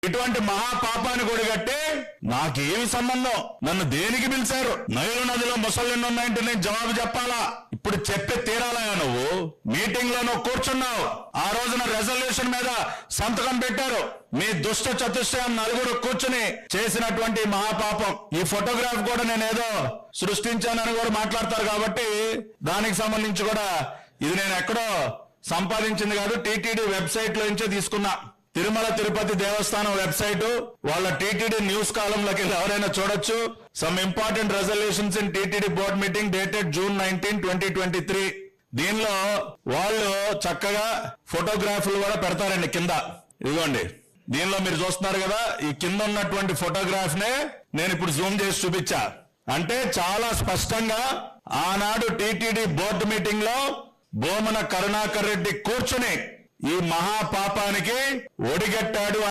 ఇటువంటి మహాపాపాన్ని కొడిగట్టే నాకేమి సంబంధం, నన్ను దేనికి పిలిచారు, నైలు నదిలో ముసలిని ఉన్నాయంటే నేను జవాబు చెప్పాలా? ఇప్పుడు చెప్పే తీరాలా? నువ్వు మీటింగ్ లో నువ్వు కూర్చున్నావు, ఆ రోజున రెజల్యూషన్ మీద సంతకం పెట్టారు. మీ దుష్ట చతుష్టయం నలుగురు కూర్చుని చేసినటువంటి మహాపాపం. ఈ ఫోటోగ్రాఫ్ కూడా నేనేదో సృష్టించానని కూడా మాట్లాడతారు కాబట్టి దానికి సంబంధించి కూడా ఇది నేను ఎక్కడో సంపాదించింది కాదు, టీటీడీ వెబ్సైట్ లో నుంచే తీసుకున్నా. తిరుమల తిరుపతి దేవస్థానం వెబ్సైట్, వాళ్ళ టీటీడీ న్యూస్ కాలంలోకి ఎవరైనా చూడొచ్చు. Some important resolutions in TTD board meeting dated June 19, 2023. దీనిలో వాళ్ళు చక్కగా ఫోటోగ్రాఫ్లు కూడా పెడతారండి కింద. ఇదిగోండి, దీనిలో మీరు చూస్తున్నారు కదా, ఈ కింద ఉన్నటువంటి ఫోటోగ్రాఫ్ నే నేను ఇప్పుడు జూమ్ చేసి చూపించా. అంటే చాలా స్పష్టంగా ఆనాడు టీటీడీ బోర్డు మీటింగ్ లో బోమన కరుణాకర్ రెడ్డి కూర్చుని ఈ మహాపాపానికి ఒడిగట్టాడు.